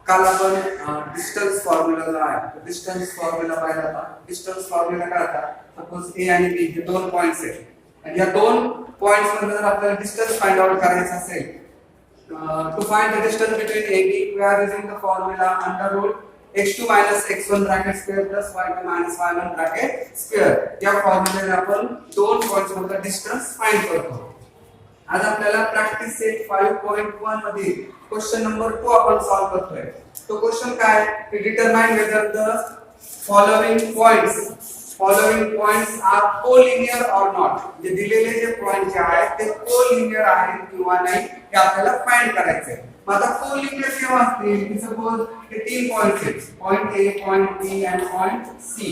काल आपण distance formula आहे डिस्टन्स फॉर्म्युला पाहिला होता. डिस्टन्स फॉर्म्युला काय होता? सपोज ए आणि बी हे दोन पॉइंट्स आहेत आणि या दोन पॉइंट्स मध्ये जर आपल्याला डिस्टन्स फाइंड आउट करायचा असेल to find the distance between A B we are using the formula under root x2 x1 bracket square plus y2 y1 bracket square. या फॉर्म्युल्याने आपण दोन पॉइंट्स मधला डिस्टन्स फाइंड करतो. आज आपल्याला प्रॅक्टिस सेट 5.1 मध्ये क्वेश्चन नंबर 2 आपण सॉल्व करतोय. तो क्वेश्चन काय की determine whether the following points are collinear और नॉट. जे दिलेले जे पॉइंट आहेत ते कोलिनियर आहेत किंवा नाही हे आपल्याला फाइंड करायचे आहे. मग आता कोलिनियर केव्हा असतील? सपोज हे तीन पॉइंट्स आहेत, पॉइंट ए, पॉइंट बी आणि पॉइंट सी.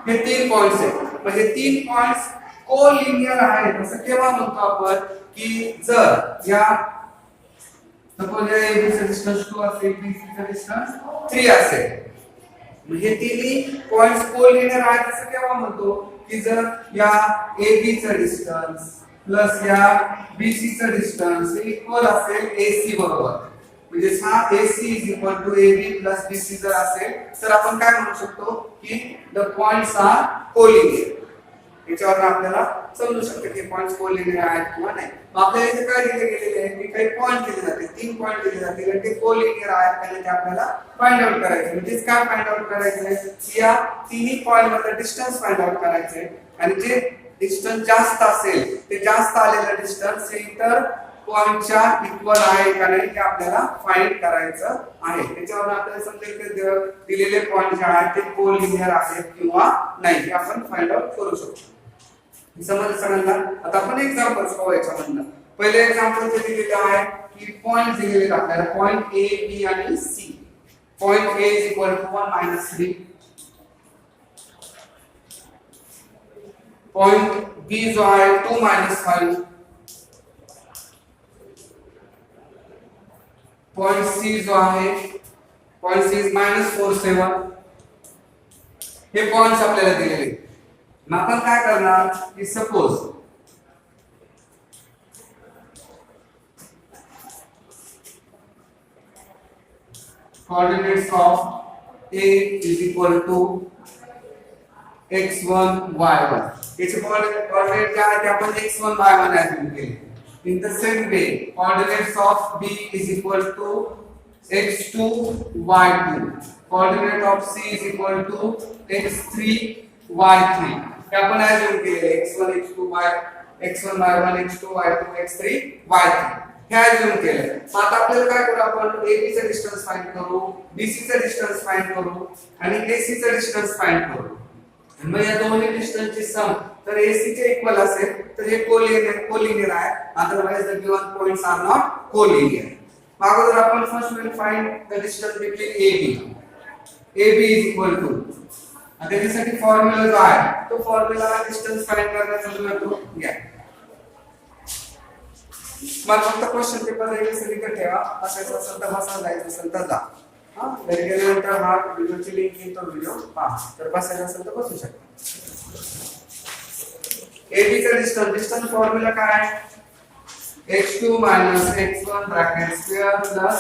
हे तीन पॉइंट्स आहेत म्हणजे तीन पॉइंट्स कोलिनियर आहेत. असं केव्हा म्हणतो आपण की जर या सपोज ए बी चा डिस्टन्स 2 असेल, बी सी चा डिस्टन्स 3 असेल, म्हणजे तिन्ही पॉइंट्स कोलिनियर आहेत. असं केव्हा म्हणतो की जर या ए बी चा डिस्टन्स प्लस या बी सी चा डिस्टन्स इक्वल असेल ए सी बरोबर. म्हणजे हा A C is equal to A B plus B C जर असेल तर आपण काय म्हणू शकतो की द पॉइंट्स आर कोलिनियर. याच्यावर आपल्याला समजू शकते की पॉइंट्स कोलिनियर आहेत किंवा नाही. मग आपल्याला इथे काय दिले गेलेले आहे की काही पॉइंट दिले जाते, तीन पॉइंट दिले जाते आणि ते कोलिनियर आहेत आणि ते आपल्याला फाइंड आउट करायचे. म्हणजे काय फाइंड आउट करायचे? या तिन्ही पॉइंट मधला डिस्टन्स फाइंड आउट करायचे आणि जे डिस्टन्स जास्त असेल ते जास्त आलेलं डिस्टन्स हे इतर पॉइंटच्या इक्वल आहे का नाही ते आपल्याला फाइंड करायचं आहे. त्याच्यावर आपल्याला समजेल की दिलेले पॉइंट जे आहेत ते कोलिनियर आहेत किंवा नाही हे आपण फाइंड आउट करू शकतो. समजलं सगळ्यांना? आता आपण एक्झाम्पल पाहू याच्यामधनं. पहिले एक्झाम्पल जे दिलेले आहे की पॉइंट दिलेले आहेत आपल्याला, पॉइंट ए बी आणि C. Point A is equal to 1 3. Point B जो आहे 2 5. पॉइंट सी जो आहे पॉइंट सी इज -4 7. हे पॉइंट्स आपल्याला दिलेले. मग आपण काय करणार की suppose coordinates of A is equal to x1 y1. याचे कोऑर्डिनेट काय आहे ते आपण x1 y1 अज्युम केले. In the same way, coordinates of B is equal to x2 y2. Coordinate of C is equal to x3 y3. हे आपण assume केले x1 x2 x1 y1 x2 y2 x3 y3 हे assume केले. मग आता आपल्याला काय करू? आपण AB चा डिस्टन्स फाइंड करू, BC चा डिस्टन्स फाइंड करू आणि AC चा डिस्टन्स फाइंड करू. आणि मग या दोन्ही डिस्टन्सची सम तर AC चे इक्वल असेल तर हे कोलिनियर आहे. Otherwise the given points are not collinear. मग अगोदर आपण first will find the distance between AB. AB is equal to आणि त्याच्यासाठी फॉर्म्युला जो आहे तो फॉर्म्युला डिस्टन्स फाइंड करण्याचा जो घ्या. मग फक्त क्वेश्चन पेपर सगळीकडे ठेवा. असायचं असेल तर बसा, जायचं असेल तर जा. घरी गेल्यानंतर हा व्हिडिओची लिंक येईल तो व्हिडिओ पहा. तर बसायचं असेल तर बसू शकता. AB चा डिस्टन्स फॉर्म्युला काय आहे? x2 x1 bracket square plus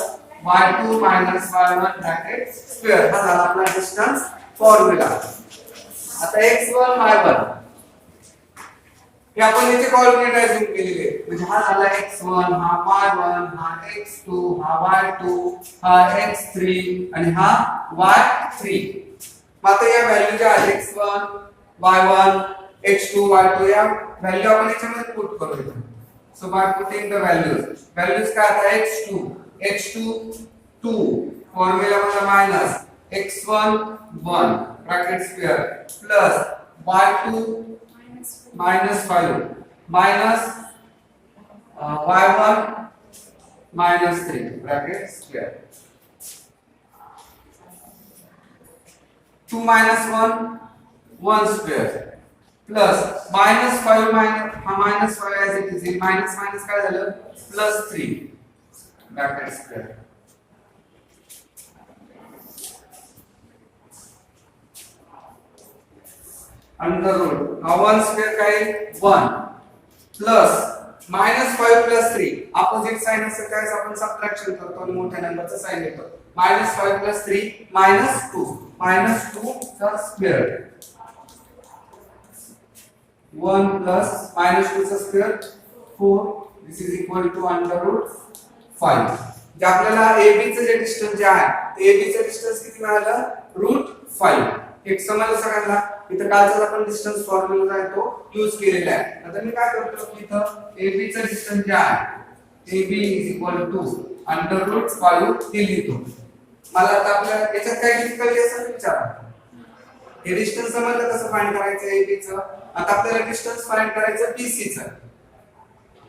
y2 y1 bracket square. हा झाला आपला डिस्टन्स फॉर्म्युला. आता x1 y1 हे आपण याचे कोऑर्डिनेट अज्युम केलेले. म्हणजे हा झाला x1, हा y1, हा x2, हा y2, हा x3 आणि हा y3. मग आता या व्हॅल्यू ज्या आहेत x1 y1 x2 y2 या व्हॅल्यू आपण याच्यामध्ये पुट करूया. So by putting the values काय आता x2 2 फॉर्म्युला मध्ये minus x1 1 bracket square plus y2 -5 minus y1 -3 bracket square. 2 minus 1 1 square plus -5 -5 as it is. minus काय झालं +3 bracket square. Under root 1 square काय 1 plus -5 plus 3 opposite sign असेल काय आपण subtraction करतो आणि मोठ्या नंबरचा साइन घेतो -5 प्लस 3 -2 -2 चा स्क्वेअर 1 प्लस -2 चा square 4 this is equal to under root 5 जे आपल्याला AB चं जे डिस्टन्स जे आहे ते AB चं डिस्टन्स किती मिळालं रूट 5 एक समजलं सगळ्यांना इथं कालचा आपण डिस्टन्स फॉर्म्युला आहे तो यूज केलेला आहे आता मी काय करतो की इथं AB चं डिस्टन्स जे आहे AB is equal to under root 5 हे लिहितो मला आता आपल्या याच्यात काय डिफिकल्टी असेल विचारा हे डिस्टन्स समजलं कसं फाइंड करायचं AB चं आता आपल्याला डिस्टन्स फाइंड करायचं BC चं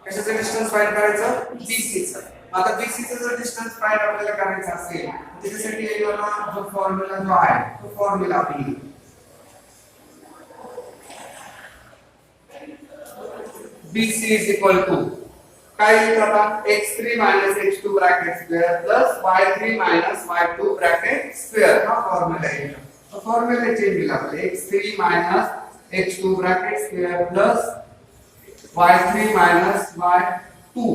कशाचं डिस्टन्स फाइंड करायचं BC चं आता BC चं जर डिस्टन्स फाइंड आपल्याला करायचं असेल त्याच्यासाठी येणारा जो फॉर्म्युला जो आहे तो फॉर्म्युला आपण BC is equal to काय लिहितो आपण x3 x2 bracket square plus y3 y2 bracket square हा फॉर्म्युला आहे तो फॉर्म्युला चेंज केला आपण x3 x2 bracket square plus y3 y2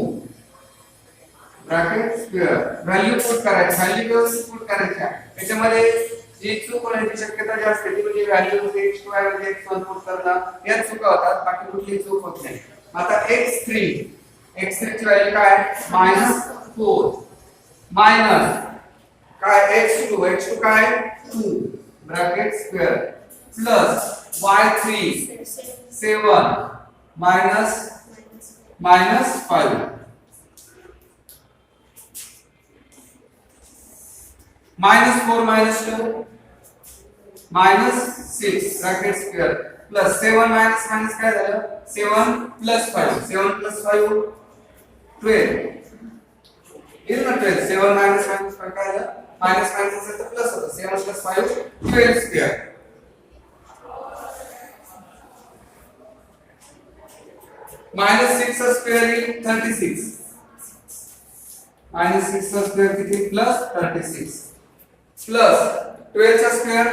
bracket square value put करायची व्हॅल्यू व्यवस्थित पुट करायची याच्यामध्ये जी चूक होण्याची शक्यता जास्त आहे ती म्हणजे व्हॅल्यू x2 ऐवजी x1 पुट करणं या चुका होतात बाकी कुठलीही चूक होत नाही आता x3 ची व्हॅल्यू काय -4 मायनस काय x2 काय 2 bracket square plus y3 7 minus -5 -4 -2 -6 bracket square plus 7 minus काय झालं 7 plus 5 7 plus 5 12 is not 12 7 minus 5 काय झालं मायनस असेल तर प्लस होतं 7 प्लस 5 12 स्क्वेअर -6 चा स्क्वेअर इज 36 -6 चा स्क्वेअर किती प्लस 36 प्लस 12 चा स्क्वेअर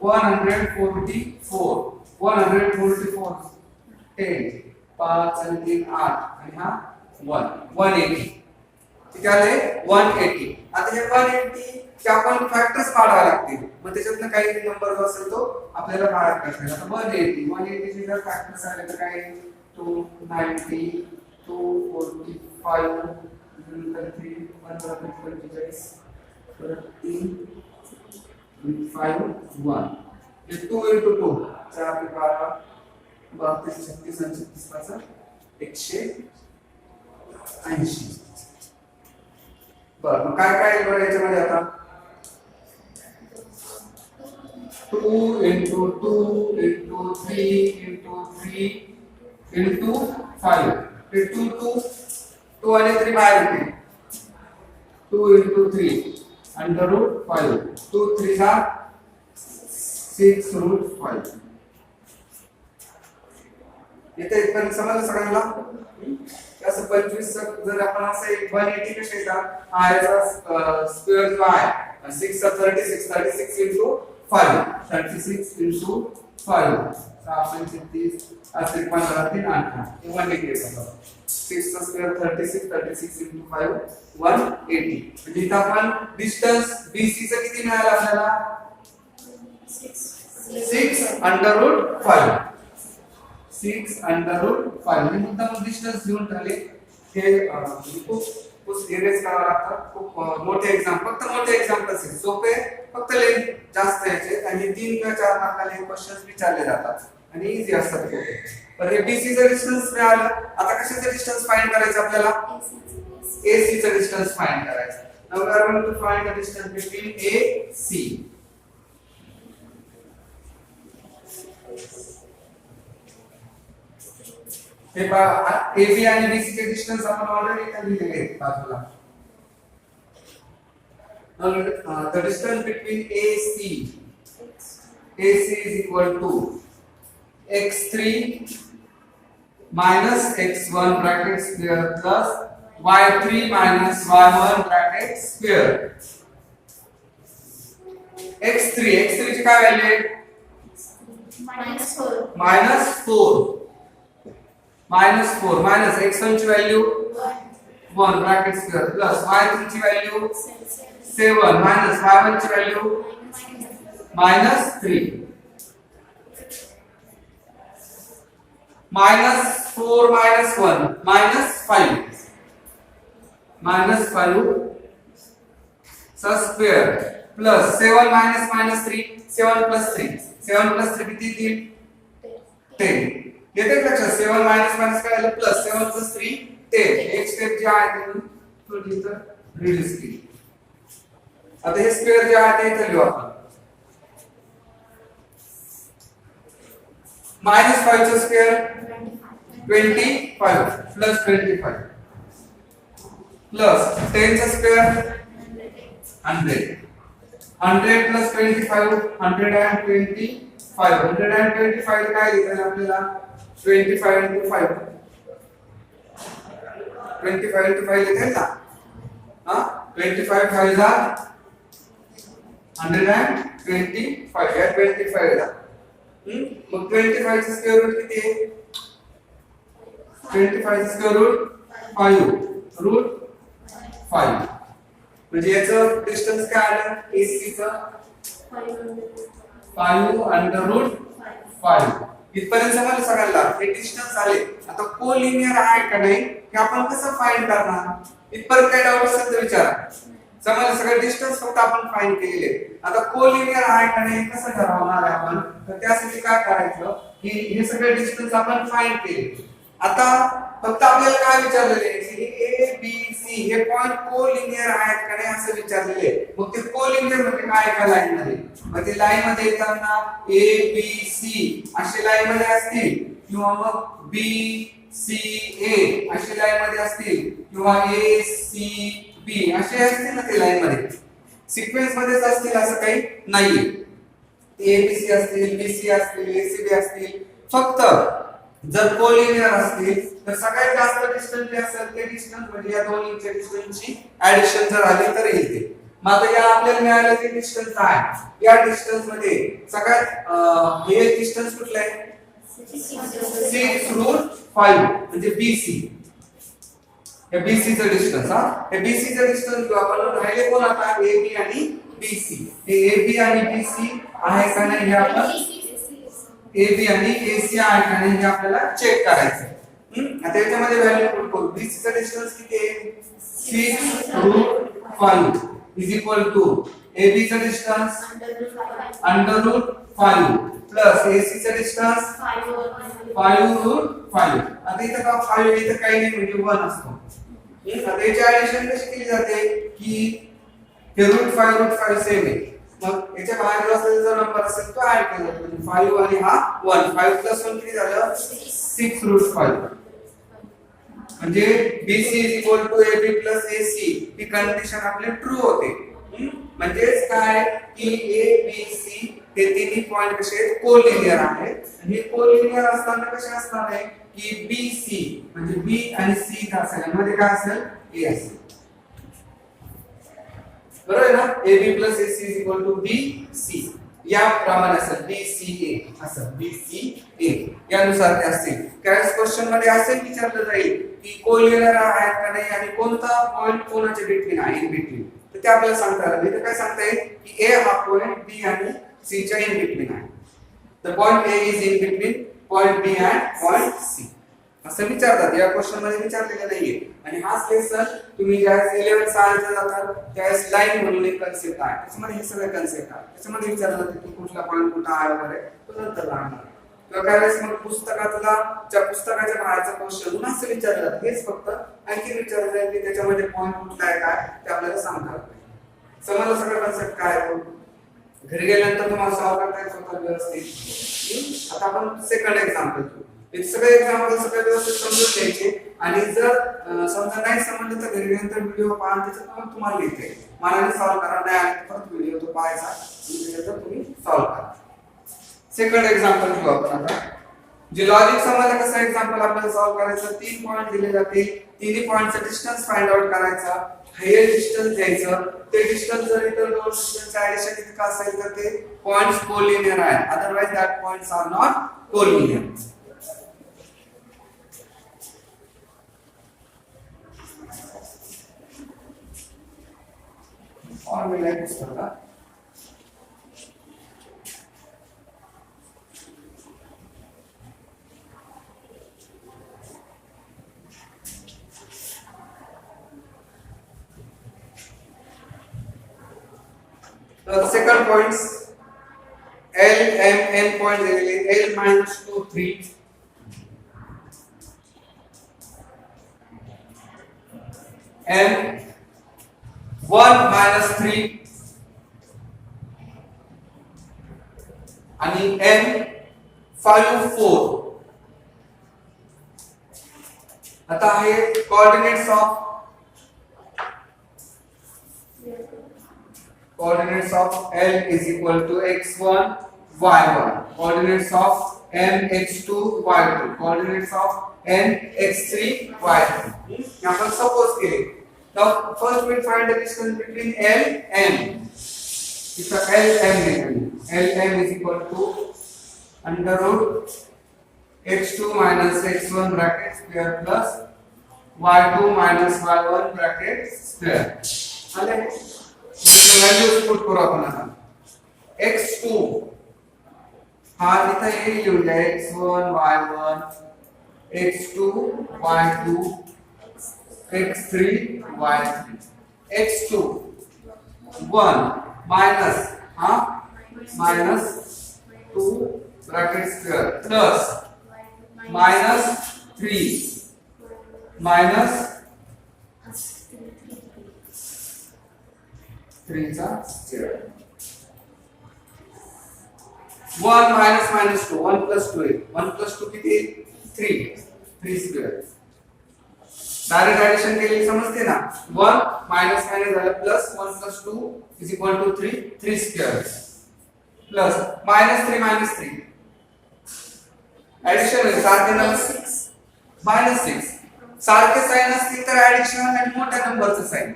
144 10 5 आणि 3 8 आणि हा 180 ठीक आहे 180 आता हे 180 चे आपण फॅक्टर्स काढावे लागतील मग त्याच्यातनं काही नंबर जो असेल तो आपल्याला बाहेर काढता येईल आता 180 चे जर फॅक्टर्स आले तर काय 290 245 नंतर 3 15 परत 3 5 1 हे 2 into 2 4 12 32 36 आणि 36 180 बरं मग काय बरं याच्यामध्ये आता 2 into 2 into 3 into 3 into 5 हे 2 आणि 3 बाहेर येते 2 into 3 under root 5 2 3 are 6 root 5 इथे इथपर्यंत समजलं सगळ्यांना असं 25 जर आपण असं 180 कसे येतात हा याचा स्क्वेअर जो आहे 6 चा 36 into 5 36 into 5 आपण 30 असे 15 3 18 180 येतात 6 चा स्क्वेअर 36 into 5 180 म्हणजे इथं आपण डिस्टन्स BC चं किती मिळालं आपल्याला 6 under root 5 6 under root 5 म्हणजे मुद्दाम डिस्टन्स घेऊन ठरले हे खूप एरियाज करावं लागतात खूप मोठे एक्झाम फक्त मोठे एक्झाम्पल्स आहेत सोपे फक्त लेंथ जास्त यायचे आणि 3 किंवा 4 मार्काने क्वेश्चन्स विचारले जातात आणि इझी असतात तर हे BC चं डिस्टन्स मिळालं आता कशाचं डिस्टन्स फाइंड करायचं आपल्याला AC चं डिस्टन्स फाइंड करायचं now we are going to find the distance between AC हे AB आणि BC चे डिस्टन्स आपण ऑलरेडी इथे लिहिलेले आहेत बाजूला the distance between AC is equal to x3 minus x1 bracket square plus y3 minus y1 bracket square x3 ची काय व्हॅल्यू आहे -4 मायनस x1 ची value 1 bracket square plus y3 ची व्हॅल्यू 7 मायनस y1 ची व्हॅल्यू -3 -4 -1 -5 चा square plus 7 -3 7 + 3 7 + 3 किती येईल 10 येते लक्षात 7 मायनस काय आलं प्लस 7 + 3 10 एक स्टेप जी आहे ती थोडी इथं रिड्यूस केली आता हे स्क्वेअर जे आहे ते इथं लिहू आपण -5 चा स्क्वेअर 25 प्लस 25 प्लस 10 चा स्क्वेअर 100 प्लस 25 125 125 काय लिहायचं आपल्याला 25 into 5 लिहायचं ना हा 25 5 ला 125 या 25 ला मग 25 चा स्क्वेअर रूट किती आहे 25 चा स्क्वेअर रूट 5 म्हणजे याचं डिस्टन्स काय आलं AC चं 5 इथपर्यंत समजलं सगळ्यांना हे डिस्टन्स आले आता कोलिनियर आहे का नाही हे आपण कसं फाइंड करणार इथपर्यंत काय डाऊट असेल तर विचारा समजलं सगळं डिस्टन्स फक्त आपण फाइंड केलेले आता कोलिनियर आहे का नाही कसं ठरवणार आहे आपण तर त्यासाठी काय करायचं की हे सगळे डिस्टन्स आपण फाइंड केले आता फक्त आपल्याला काय विचारलेले आहे की A B C हे पॉइंट कोलिनियर आहेत का नाही असं विचारलेले मग ते कोलिनियर म्हणजे काय एका लाईन मध्ये मग ते लाईन मध्ये येताना A B C अशी लाईन मध्ये असतील किंवा मग B C A अशी लाईन मध्ये असतील किंवा A C B असे असतील ना ते लाईन मध्ये सिक्वेन्स मध्येच असतील असं काही नाहीये A B C असतील B C असतील A C B असतील फक्त जर कोलिनियर असतील तर सगळ्यात जास्त डिस्टन्स जे असेल ते डिस्टन्स म्हणजे या दोन्हीच्या डिस्टन्सची ऍडिशन जर आली तर येते मग आता या आपल्याला मिळालं ते डिस्टन्स आहे या डिस्टन्स मध्ये सगळ्यात हे डिस्टन्स कुठलं आहे 6√5 म्हणजे BC हे BC चं डिस्टन्स हा हे BC चं डिस्टन्स घेऊ आपण राहिले कोण आता AB आणि BC हे AB आणि BC आहे का नाही हे आपण AB आणि AC आहे का नाही हे आपल्याला चेक करायचं आता याच्यामध्ये व्हॅल्यू पुट करू BC चा डिस्टन्स किती आहे 6√5 इज इक्वल टू AB चा डिस्टन्स √5 प्लस AC चा डिस्टन्स 5√5 आता इथं का 5 इथं काही नाही म्हणजे 1 असतो आता याची ऍडिशन कशी केली जाते की हे √5 सेम आहे मग याच्या बाहेर असलेला जो नंबर असेल तो ऍड केला जातो म्हणजे 5 आणि हा 1 5 + 1 किती झालं 6√5 म्हणजे BC = AB + AC ही कंडिशन आपली ट्रू होते म्हणजेच काय की A B C हे तिन्ही पॉइंट कसे कोलिनियर आहेत आणि हे कोलिनियर असताना कसे असणार आहे की BC म्हणजे B आणि C असेल मध्ये काय असेल A असेल बरोबर आहे ना AB + AC = BC या प्रमाणे असेल BCA असं BCA यानुसार ते असतील काय क्वेश्चन मध्ये असे विचारलं जाईल की कोलिनियर आहेत का नाही आणि कोणता पॉइंट कोणाच्या बिटवीन आहे इन बिटवीन तर ते आपल्याला सांगता आलं इथे काय सांगता येईल की A हा पॉइंट B आणि C च्या इन बिटवीन आहे the point A is in between point B and point C असं विचारतात या क्वेश्चन मध्ये विचारलेलं नाहीये आणि हाच लेसन तुम्ही ज्यावेळेस 11th सायन्सला जातात त्यावेळेस लाईन म्हणून एक कन्सेप्ट आहे त्याच्यामध्ये हे सगळे कन्सेप्ट आहे त्याच्यामध्ये विचारलं जातं की कुठला पॉइंट कुठला आहे वगैरे तो नंतर लागणार किंवा काही वेळेस मग पुस्तकातला पुस्तकाच्या बाहेरचा क्वेश्चन म्हणून असं विचारलं जातं हेच फक्त आणखी विचारलं जाईल की त्याच्यामध्ये पॉइंट कुठला आहे काय ते आपल्याला सांगतात समजलं सगळं कन्सेप्ट काय आहे घरी गेल्यानंतर तुम्हाला सॉल्व करता येईल स्वतः व्यवस्थित आता आपण सेकंड एक्झाम्पल घेऊ हे सगळे एक्झाम्पल सगळे व्यवस्थित समजून घ्यायचे आणि जर समजा नाही समजलं तर घरी गेल्यानंतर व्हिडिओ पहा त्याच्यात तुम्हाला लिहिते मनाने सॉल्व करा नाही आणि परत व्हिडिओ तो पाहायचा त्याच्यात तुम्ही सॉल्व करा सेकंड एक्झाम्पल घेऊ आपण आता जे लॉजिक समजलं कसं एक्झाम्पल आपल्याला सॉल्व करायचं 3 पॉइंट दिले जातील तिन्ही पॉइंटचा डिस्टन्स फाइंड आउट करायचा हे डिस्टन्स द्यायचं. ते डिस्टन्स जर इतर दोन डिस्टन्स ऍडिशन इतकं असेल तर ते पॉइंट्स कोलिनियर आहेत. Otherwise that points are not collinear. Formula आहे पुस्तकात. The second points L, M, N point L minus 2, 3. M 1 minus 3 आणि N 5, 4. आता हे coordinates of L is equal to x1 y1, coordinates of M x2 y2, coordinates of N x3 y3. यहाँ पर suppose K now first we find the distance between L M. इसका L M निकालिए. L M is equal to under root x2 minus x1 bracket square plus y2 minus y1 bracket square. आले values put करू आपण आता. x2 हा इथे हे लिहून घ्या. x1 y1 x2 y2 x3 y3. x2 1 minus हा minus 2 bracket square plus minus 3 minus 3 चा square. 1 minus minus 2 1 plus 2 1 plus 2 किती 3 3 square. डायरेक्ट एडिशन केली समजते ना. 1 minus minus झालं plus 1 plus 2 is equal to 3 3 square plus minus 3 minus 3 addition सारखे ना minus 6. सारखे साइन असतील तर एडिशन आणि मोठ्या नंबरचं साइन.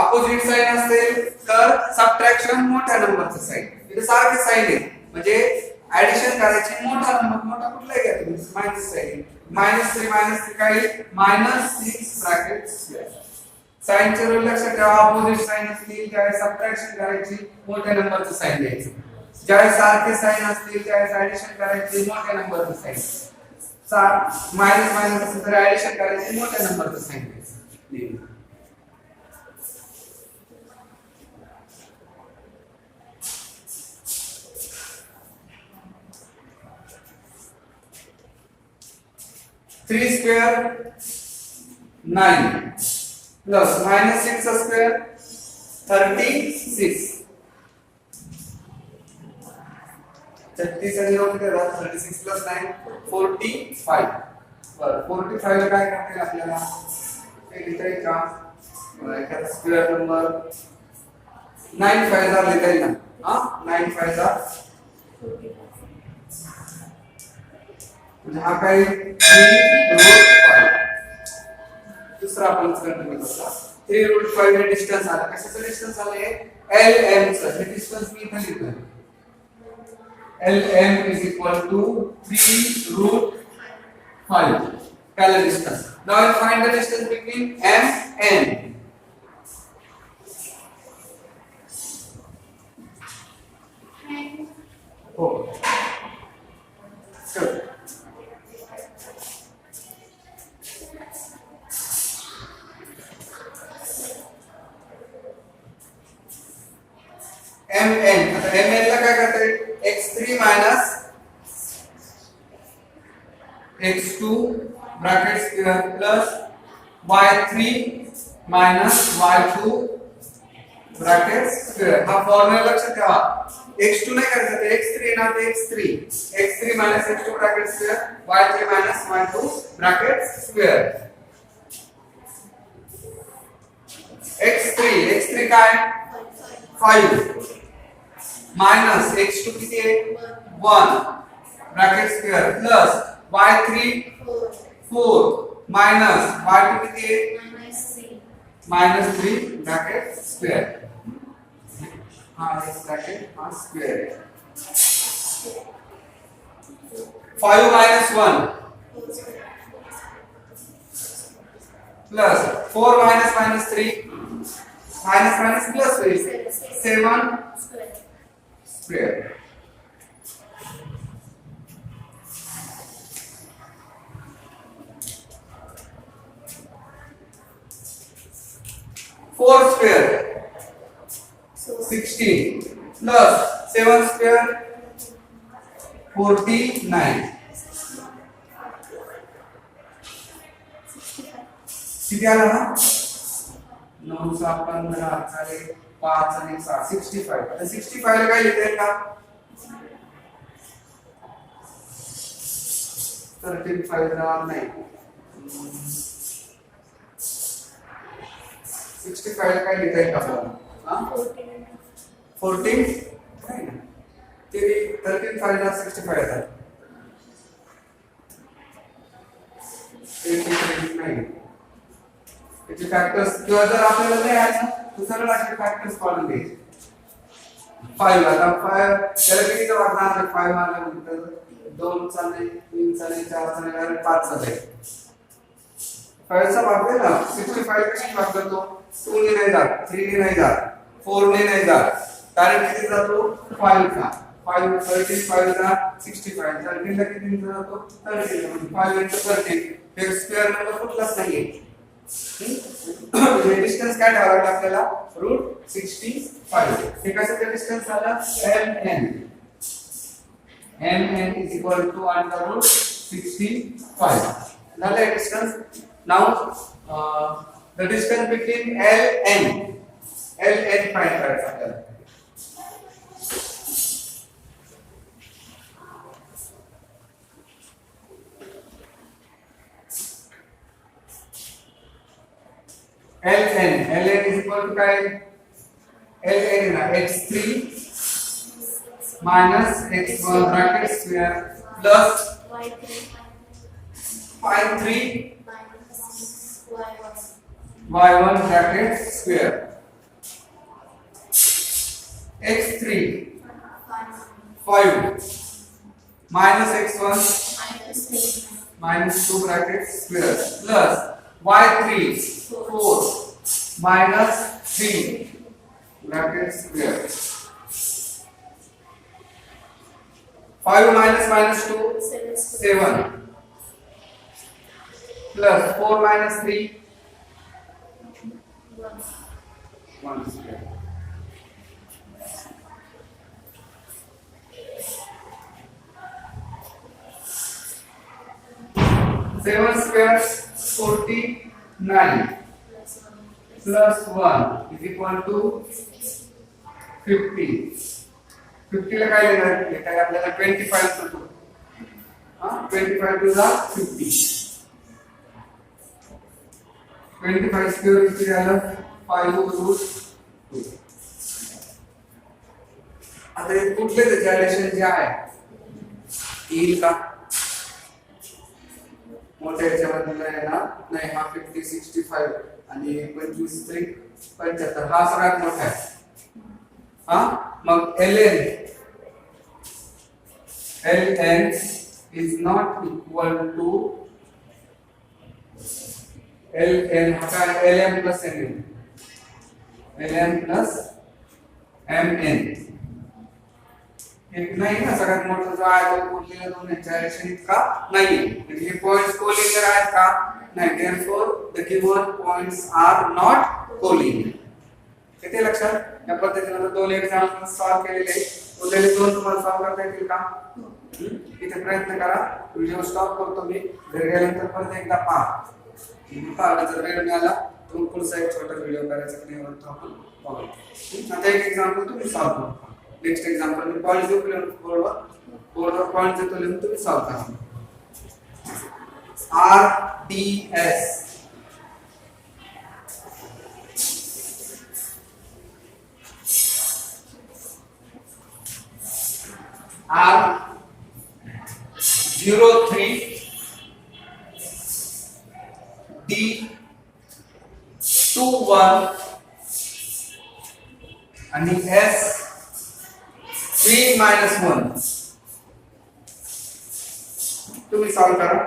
अपोजिट साइन असेल तर सबट्रॅक्शन मोठ्या नंबरचं साइन. इथे सारखे साइन आहे म्हणजे ऍडिशन करायची. मोठा नंबर मोठा कुठलाही घ्या तुम्ही. मायनस साइन -3 काय -6 ब्रॅकेट स्क्वेअर. साइनचे रूल लक्षात ठेवा. अपोजिट साइन असतील त्यावेळेस सबट्रॅक्शन करायची मोठ्या नंबरचं साइन द्यायचं. ज्यावेळेस सारखे साइन असतील त्यावेळेस ऍडिशन करायची मोठ्या नंबरचं साइन. मायनस मायनस असेल तर ऍडिशन करायची मोठ्या नंबरचं साइन द्यायचं. 3 square 9 plus minus 6 square 36. 36 आणि 9 किती होतात? 36 plus 9 45. बरं 45 काय करते आपल्याला हे लिहिता येईल का? एखादा स्क्वेअर नंबर 9 5 जार लिहिता येईल ना. हां 9 5 जार म्हणजे हा काय 3√5. दुसरा आपण कंटिन्यू करतो. 3√5 हे डिस्टन्स आला. कशाचं डिस्टन्स आलं हे? LM चं. हे डिस्टन्स मी इथे लिहितोय. LM is equal to 3√5. Scale distance. Now I'll find the distance between M and N. Oh. So. MN. आता MN ला काय करता येईल? x3 minus x2 bracket square plus y3 minus y2 bracket square. हा formula लक्षात ठेवा. x2 नाही करायचं ते x3 ना ते x3 minus x2 bracket square y3 minus y2 bracket square. x3 काय 5 minus x2 किती आहे 1 bracket square plus y3 4 minus y2 किती आहे माइनस 3 ब्रैकेट स्क्वायर, हाँ इस ब्रैकेट हाँ स्क्वायर है। 5 minus 1 plus 4 minus minus 3 minus minus plus हुई 7 square. Four square 16 plus 7 square 49 किती आला ना 9 7 15 झाले 5 आणि 6 65। आता 65 ला काय लिहिता येईल का 35 ला नाही 65 ला काय लिहिता येईल का आपल्याला हां 14 नाही ना ते 35 ला 65 येतात नाही त्याचे फॅक्टर्स किंवा जर आपल्याला नाही आले तर सरळ असे फॅक्टर्स काढून घ्यायचे 5 आता 5 त्याला किती वागणार 5 मारल्यानंतर 2 चा नाही 3 चा नाही 4 चा नाही डायरेक्ट 5 चा आहे 5 चा भाग आहे ना 65 कशी भाग करतो 2 ने नाही जात 3 ने नाही जात 4 ने नाही जात डायरेक्ट किती जातो 5 चा 5 35 चा 65 13 ला किती जातो 13 5 into 13 हे स्क्वेअर नंबर कुठलाच नाहीये म्हणजे डिस्टन्स काय ठेवावं लागेल आपल्याला √65 हे कशाचं डिस्टन्स आलं mn mn is equal to under root 65 झालं distance now the distance between ln find करायचं आपल्याला ln is equal to काय ln ना x3 minus x1 bracket square plus y3 y1 bracket square x3 5 minus x1 minus 2 bracket square plus y3 4 minus 3 bracket square 5 minus minus 2 7 plus 4 minus 3 1 square 7 square 49 plus 1 is equal to 50 50 ला काय लिहिणार हे काय आपल्याला 25 सुटतो हां 25 to the 50 25 square किती झालं 5√2 आता हे कुठले त्याचे ॲडिशन जे आहे येईल का मोठ्या याच्यामध्ये येणार नाही हा 50 65 आणि 25 3 75 हा सगळ्यात मोठा आहे हा मग ln is not equal to ln हा काय ln plus mn ln plus mn एक नाही ना सगळ्यात मोठा जो आहे तो कोलिनियर दोन यांच्या ऍडिशन इतका नाही म्हणजे हे पॉइंट्स कोलिनियर आहेत का नाही therefore the given points are not collinear किती लक्षात या पद्धतीने दोन एक्झाम्पल सॉल्व केलेले उरलेले दोन तुम्हाला सॉल्व करता येतील का इथे प्रयत्न करा व्हिडिओ स्टॉप करतो मी घरी गेल्यानंतर परत एकदा पहा जर वेळ मिळाला तर पुढचा एक छोटा व्हिडिओ करायचा की नाही म्हणतो आपण बघू आता एक एक्झाम्पल तुम्ही सॉल्व करा नेक्स्ट एग्जांपल में पॉइंट जो बोर्डवर पॉइंट देतो लिहून तुम्ही सॉल्व करा RDS R03 D2 2 1 आणि S 3 -1. तुम्ही सॉल्व करा.